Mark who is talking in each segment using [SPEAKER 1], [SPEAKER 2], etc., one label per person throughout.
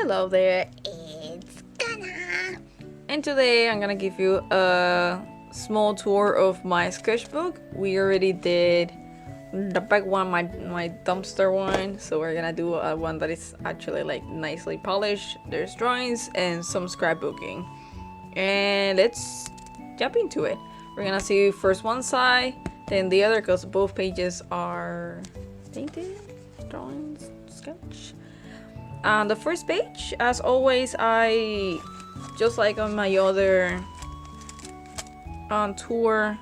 [SPEAKER 1] Hello there, it's Ghana. And today I'm gonna give you a small tour of my sketchbook. We already did the back one, my dumpster one, so we're gonna do one that is actually like nicely polished. There's drawings and some scrapbooking, and let's jump into it. We're gonna see first one side, then the other, because both pages are painted, drawings, sketch. The first page, as always, I just like on my other tour,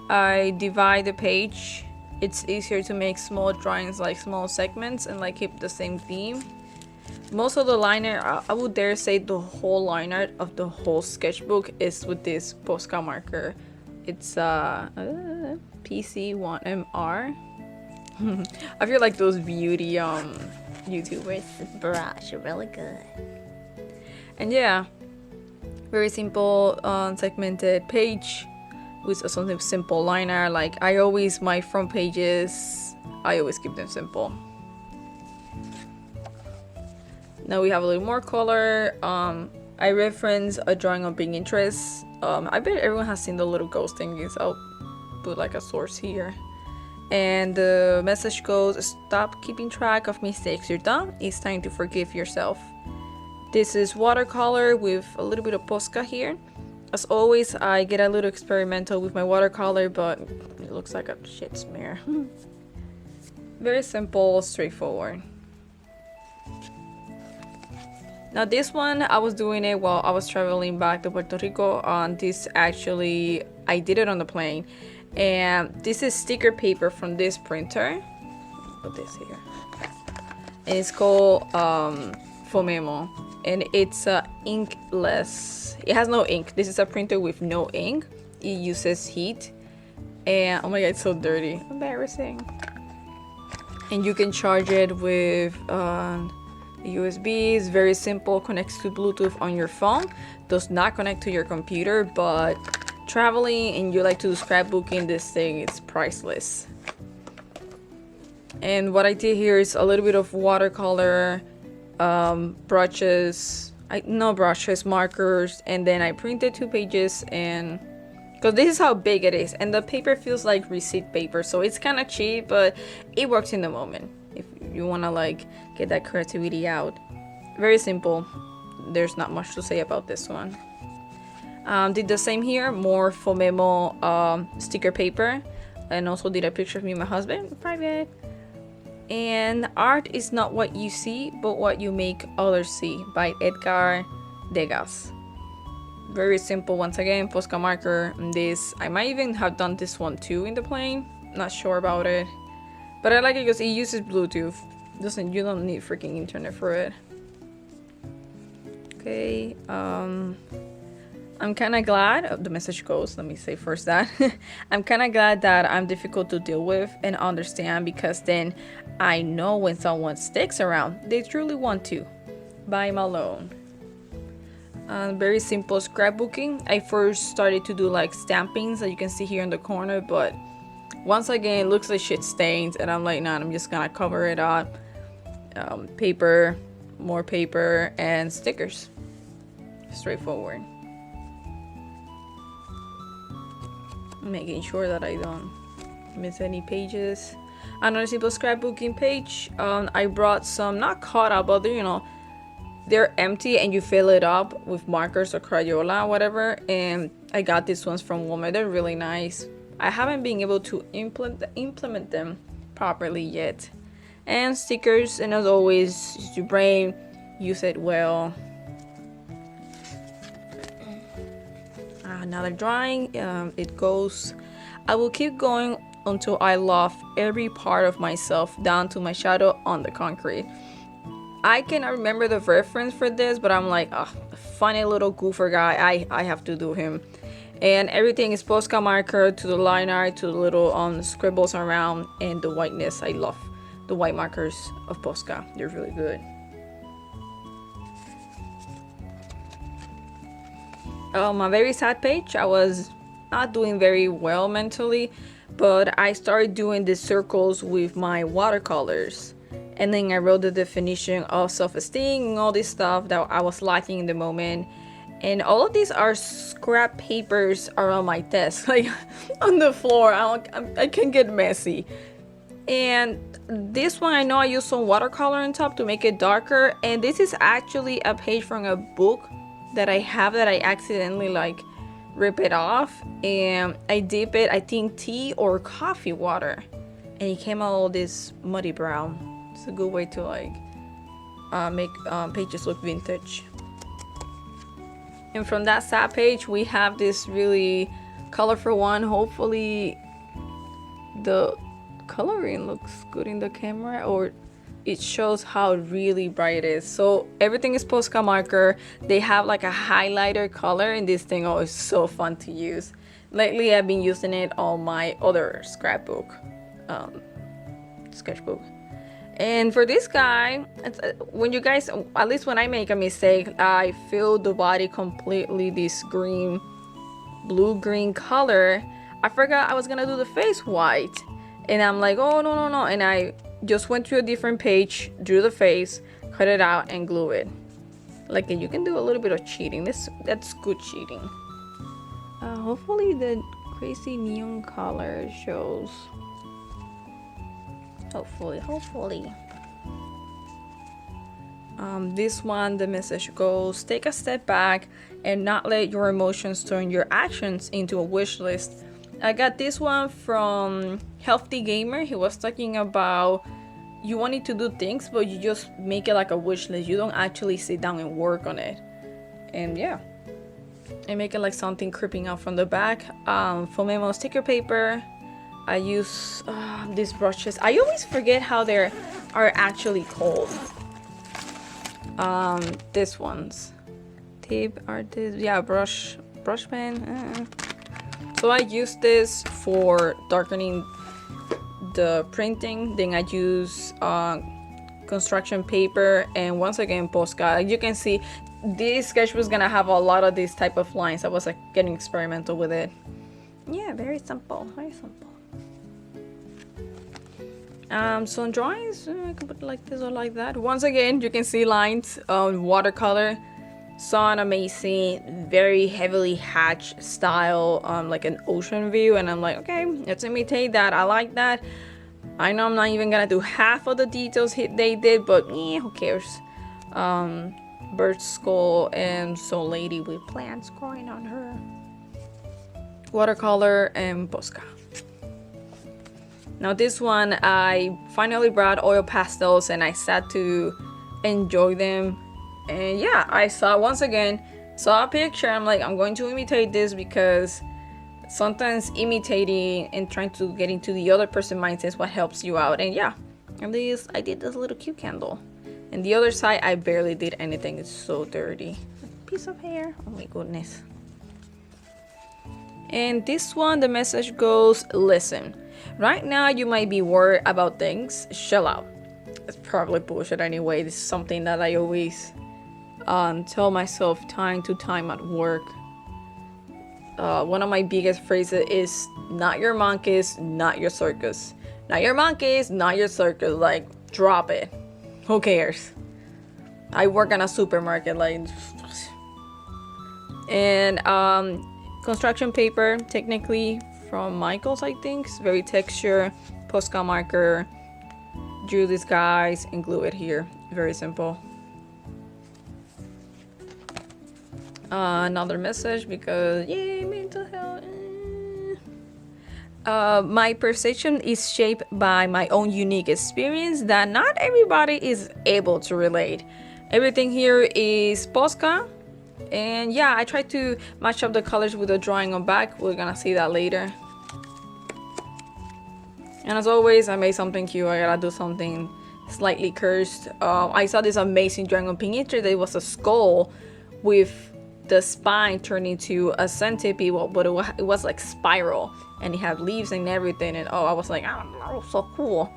[SPEAKER 1] I divide the page. It's easier to make small drawings, like small segments, and like keep the same theme. Most of the liner, I would dare say the whole liner of the whole sketchbook is with this Posca marker. It's PC1MR. I feel like those beauty YouTubers.
[SPEAKER 2] This brush, really good.
[SPEAKER 1] And yeah, very simple segmented page with something simple liner. Like my front pages, I always keep them simple. Now we have a little more color. I reference a drawing on Pinterest. I bet everyone has seen the little ghost thingies. I'll put like a source here. And the message goes, stop keeping track of mistakes you're done. It's time to forgive yourself. This is watercolor with a little bit of Posca here. As always, I get a little experimental with my watercolor, but it looks like a shit smear. Very simple, straightforward. Now this one, I was doing it while I was traveling back to Puerto Rico. This actually, I did it on the plane. And this is sticker paper from this printer. Put this here. And it's called Fomemo, and it's inkless. It has no ink. This is a printer with no ink. It uses heat, and oh my god, it's so dirty, embarrassing. And you can charge it with USB. It's very simple. Connects to Bluetooth on your phone. Does not connect to your computer, but traveling and you like to do scrapbooking, this thing is priceless. And what I did here is a little bit of watercolor, brushes, markers, and then I printed 2 pages, and because this is how big it is, and the paper feels like receipt paper, so it's kind of cheap, but it works in the moment if you want to like get that creativity out. Very simple. There's not much to say about this one. Did the same here, more Fomemo sticker paper, and also did a picture of me and my husband, private. And art is not what you see, but what you make others see, by Edgar Degas. Very simple, once again, Posca marker. And this, I might even have done this one too in the plane, not sure about it, but I like it because it uses Bluetooth. You don't need freaking internet for it. Okay, I'm kind of glad, the message goes, let me say first that, I'm kind of glad that I'm difficult to deal with and understand, because then I know when someone sticks around, they truly want to. By Malone. Very simple scrapbooking. I first started to do like stampings that you can see here in the corner, but once again, it looks like shit stains, and I'm like, nah, I'm just gonna cover it up. Paper, more paper, and stickers. Straightforward. Making sure that I don't miss any pages. Another simple scrapbooking page. I brought some, not cut out, but they're empty and you fill it up with markers or Crayola, whatever. And I got these ones from Walmart. They're really nice. I haven't been able to implement them properly yet. And stickers, and as always, use your brain, use it well. Another drawing, it goes, I will keep going until I love every part of myself down to my shadow on the concrete. I cannot remember the reference for this, but I'm like, funny little goofer guy, I have to do him. And everything is Posca marker to the line art to the little scribbles around, and the whiteness. I love the white markers of Posca, they're really good. My very sad page, I was not doing very well mentally, but I started doing the circles with my watercolors. and then I wrote the definition of self-esteem and all this stuff that I was lacking in the moment. And all of these are scrap papers around my desk, like on the floor. I can get messy. And this one, I know I used some watercolor on top to make it darker. And this is actually a page from a book that I have that I accidentally like rip it off. And I dip it, I think, tea or coffee water. And it came out all this muddy brown. It's a good way to like make pages look vintage. And from that sad page, we have this really colorful one. Hopefully the coloring looks good in the camera, or it shows how really bright it is. So everything is Posca marker. They have like a highlighter color, and this thing is so fun to use. Lately, I've been using it on my other scrapbook, sketchbook. And for this guy, when you guys, at least when I make a mistake, I fill the body completely this green, blue-green color. I forgot I was gonna do the face white. And I'm like, oh, no. And I just went to a different page, drew the face, cut it out, and glue it. Like, you can do a little bit of cheating. That's good cheating. Hopefully the crazy neon color shows. Hopefully. This one, the message goes, take a step back and not let your emotions turn your actions into a wish list. I got this one from Healthy Gamer. He was talking about you wanting to do things, but you just make it like a wish list. You don't actually sit down and work on it. And yeah, and make it like something creeping out from the back. For memo sticker paper, I use these brushes. I always forget how they are actually called. This ones, tip artist, yeah, brush pen. So I use this for darkening the printing. Then I use construction paper, and once again Posca. Like you can see, this sketchbook is gonna have a lot of these type of lines. I was like getting experimental with it. Yeah, very simple. Some drawings, I can put it like this or like that. Once again, you can see lines on watercolor. Saw an amazing, very heavily hatched style, like an ocean view, and I'm like, okay, let's imitate that. I like that. I know I'm not even gonna do half of the details they did, but who cares? Bird skull and some lady with plants growing on her. Watercolor and Posca. Now this one, I finally brought oil pastels and I sat to enjoy them. And yeah, I saw a picture. I'm like, I'm going to imitate this, because sometimes imitating and trying to get into the other person's mindset is what helps you out. And yeah, at least I did this little cute candle. And the other side, I barely did anything. It's so dirty. A piece of hair. Oh my goodness. And this one, the message goes, listen. Right now, you might be worried about things. Chill out. It's probably bullshit anyway. This is something that I always tell myself time to time at work. One of my biggest phrases is, not your monkeys, not your circus. Not your monkeys, not your circus. Like, drop it. Who cares? I work in a supermarket, like. And construction paper, technically from Michael's, I think. It's very texture. Posca marker. Drew these guys and glue it here. Very simple. Another message, because yay, mental health. My perception is shaped by my own unique experience that not everybody is able to relate. Everything here is Posca, and yeah, I try to match up the colors with the drawing on back. We're gonna see that later. And as always, I made something cute. I gotta do something slightly cursed. I saw this amazing drawing on Pinterest. It was a skull with the spine turned into a centipede, but it was like spiral, and it had leaves and everything. And oh, I was like, oh, so cool.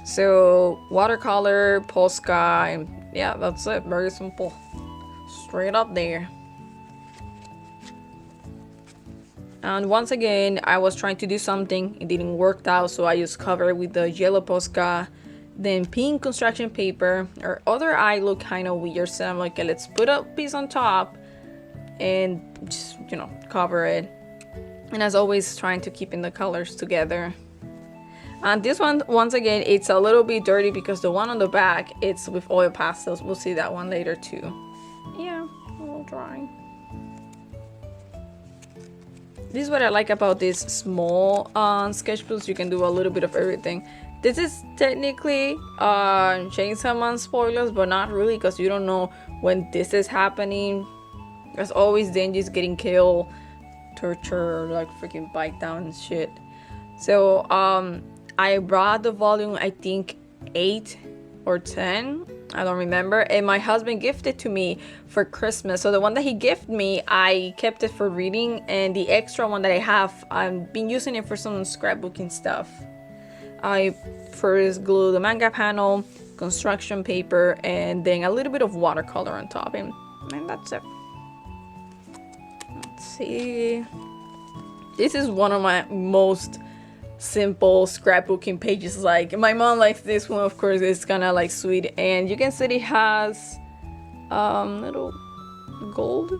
[SPEAKER 1] So watercolor, Posca, and yeah, that's it. Very simple, straight up there. And once again, I was trying to do something, it didn't work out, so I just covered with the yellow Posca then pink construction paper. Our other eye looked kind of weird, so I'm like, okay, let's put a piece on top and just, you know, cover it. And as always, trying to keep in the colors together. And this one, once again, it's a little bit dirty because the one on the back, it's with oil pastels. We'll see that one later too. Yeah, a little drawing. This is what I like about these small sketchbooks. You can do a little bit of everything. This is technically Chainsaw Man spoilers, but not really, because you don't know when this is happening. There's always Denji's getting killed, torture, like freaking bite down and shit. So I brought the volume, I think 8 or 10, I don't remember, and my husband gifted to me for Christmas. So the one that he gifted me, I kept it for reading, and the extra one that I have, I've been using it for some scrapbooking stuff. I first glue the manga panel, construction paper, and then a little bit of watercolor on top, and that's it. Let's see. This is one of my most simple scrapbooking pages. Like, my mom likes this one, of course. It's kind of like sweet, and you can see it has little gold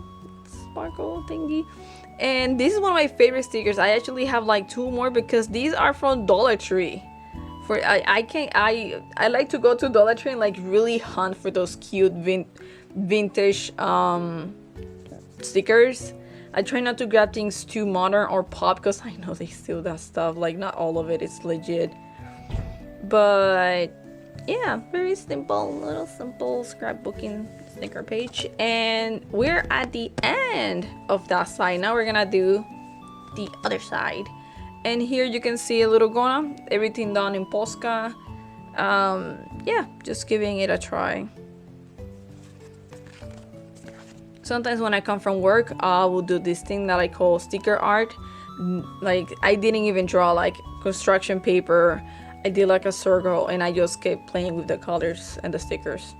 [SPEAKER 1] sparkle thingy. And this is one of my favorite stickers. I actually have like 2 more because these are from Dollar Tree. For I like to go to Dollar Tree and like really hunt for those cute vintage stickers. I try not to grab things too modern or pop because I know they steal that stuff. Like, not all of it is legit. But yeah, very simple, little simple scrapbooking sticker page. And we're at the end of that side. Now we're gonna do the other side. And here you can see a little ghona, everything done in Posca. Yeah, just giving it a try. Sometimes when I come from work, I will do this thing that I call sticker art. Like, I didn't even draw like construction paper. I did like a circle, and I just kept playing with the colors and the stickers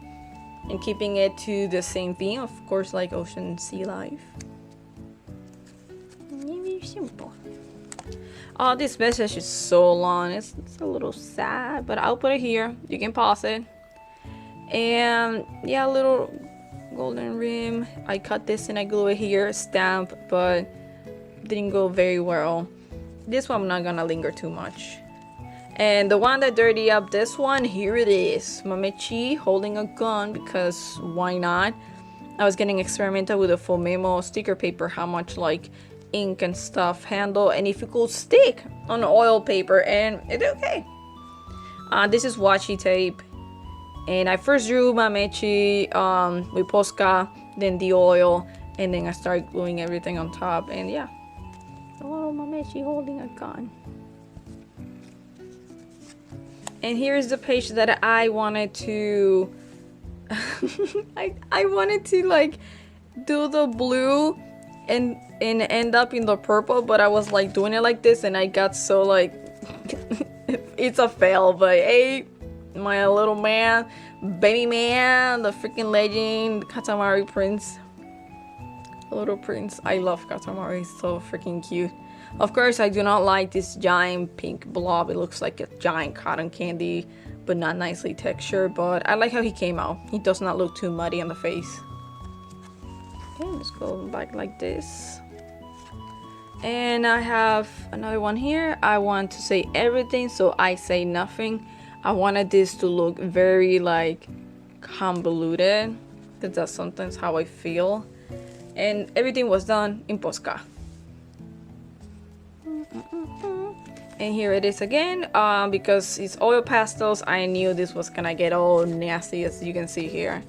[SPEAKER 1] and keeping it to the same theme, of course, like ocean and sea life. Very simple. Oh, this message is so long. It's a little sad, but I'll put it here. You can pause it. And yeah, a little golden rim. I cut this and I glue it here, stamp, but didn't go very well. This one I'm not gonna linger too much. And the one that dirty up, this one, here it is. Mamechi holding a gun, because why not? I was getting experimental with the Fomemo sticker paper, how much like ink and stuff handle, and if it could stick on oil paper, and it did okay. This is washi tape. And I first drew Mamechi with Posca, then the oil, and then I started gluing everything on top. And yeah, a little Mamechi holding a gun. And here's the page that I wanted to I wanted to like do the blue and end up in the purple, but I was like doing it like this, and I got so like it's a fail. But hey, my little man, baby man, the freaking legend, Katamari Prince, little prince. I love Katamari, he's so freaking cute. Of course, I do not like this giant pink blob. It looks like a giant cotton candy, but not nicely textured. But I like how he came out. He does not look too muddy on the face. Okay, let's go back like this. And I have another one here. I want to say everything, so I say nothing. I wanted this to look very like convoluted, because that's sometimes how I feel. And everything was done in Posca. And here it is again, because it's oil pastels. I knew this was gonna get all nasty, as you can see here.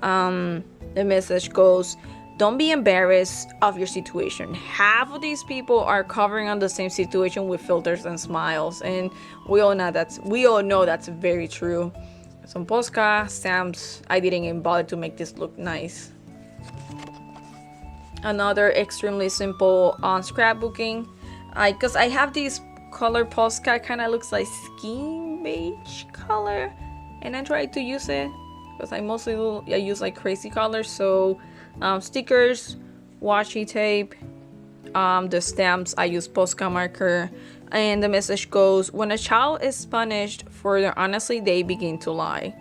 [SPEAKER 1] The message goes, don't be embarrassed of your situation. Half of these people are covering on the same situation with filters and smiles, and we all know that's very true. Some Posca stamps. I didn't even bother to make this look nice. Another extremely simple scrapbooking. Because I have these color Posca, kind of looks like skin beige color, and I tried to use it because I use like crazy colors. So stickers, washi tape, the stamps I use Posca marker, And the message goes, when a child is punished for their honesty, they begin to lie.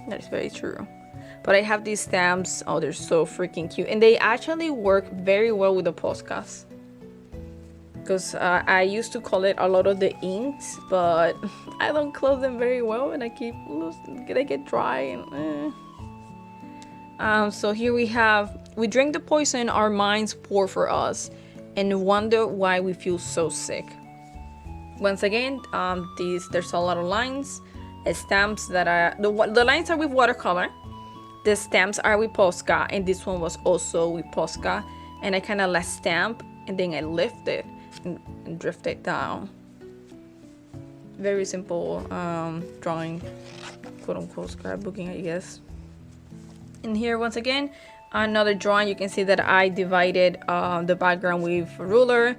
[SPEAKER 1] That is very true. But I have these stamps. Oh, they're so freaking cute. And they actually work very well with the postcards. Because I used to collect a lot of the inks, but I don't close them very well, and I keep losing. They get dry and so here we drink the poison our minds pour for us, and wonder why we feel so sick. Once again, there's a lot of lines, stamps that are the lines are with watercolor, the stamps are with Posca, and this one was also with Posca, and I kind of let stamp and then I lift it and drift it down. Very simple drawing, quote unquote scrapbooking, I guess. And here once again, another drawing. You can see that I divided the background with a ruler,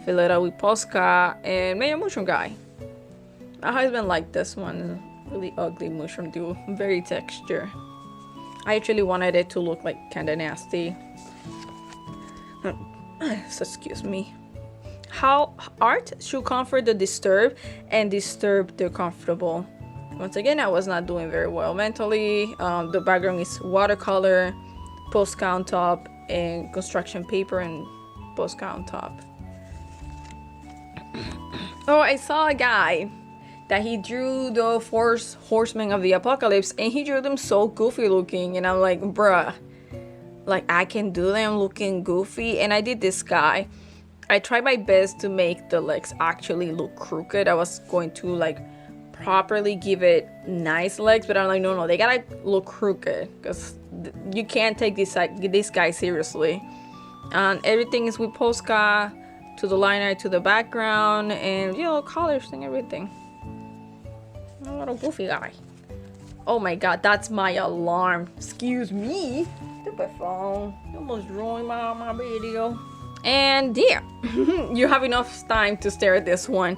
[SPEAKER 1] fill it out with Posca, and made a mushroom guy. My husband liked this one. Really ugly mushroom dude, very texture. I actually wanted it to look like kind of nasty. So excuse me. How art should comfort the disturbed and disturb the comfortable. Once again, I was not doing very well mentally. The background is watercolor, Posca on top, and construction paper and Posca on top. Oh, I saw a guy that he drew the 4 horsemen of the apocalypse, and he drew them so goofy looking, and I'm like, bruh, like I can do them looking goofy. And I did this guy. I tried my best to make the legs actually look crooked. I was going to like properly give it nice legs, but I'm like, no, they gotta look crooked, because you can't take this guy seriously. And everything is with Posca, to the liner, to the background, and colors and everything. A little goofy guy. Oh my god, that's my alarm. Excuse me. Stupid phone. You almost ruined my video. And yeah, you have enough time to stare at this one.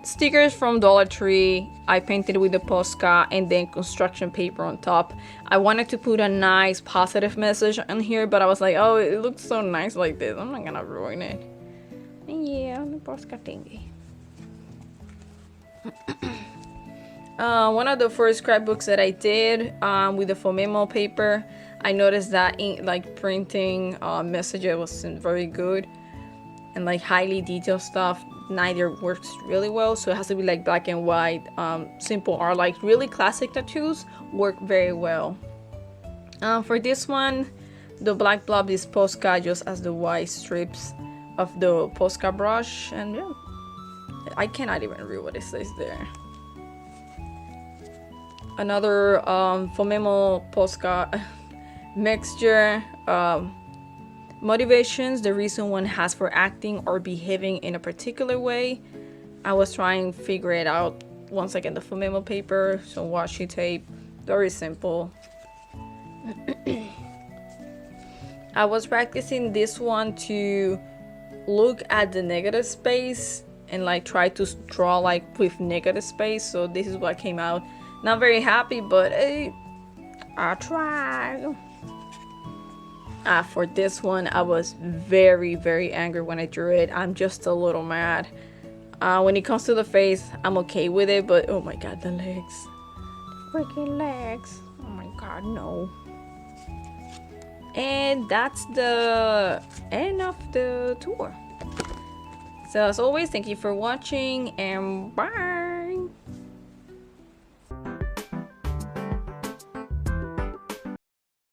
[SPEAKER 1] Stickers from Dollar Tree. I painted with the Posca and then construction paper on top. I wanted to put a nice positive message on here, but I was like, oh, it looks so nice like this. I'm not gonna ruin it. And yeah, the Posca thingy. One of the first scrapbooks that I did with the Fomemo paper, I noticed that printing messages wasn't very good, and like highly detailed stuff neither works really well. So it has to be like black and white, simple art, like really classic tattoos work very well. For this one, the black blob is Posca just as the white strips of the Posca brush, and yeah, I cannot even read what it says there. Another Fomemo Posca mixture. Motivations, the reason one has for acting or behaving in a particular way. I was trying to figure it out once I get the Fomemo paper, some washi tape, very simple. I was practicing this one to look at the negative space and like try to draw like with negative space. So this is what came out. Not very happy, but I tried. For this one, I was very, very angry when I drew it. I'm just a little mad. When it comes to the face, I'm okay with it, but oh my god, the legs. Freaking legs. Oh my god, no. And that's the end of the tour. So as always, thank you for watching, and bye.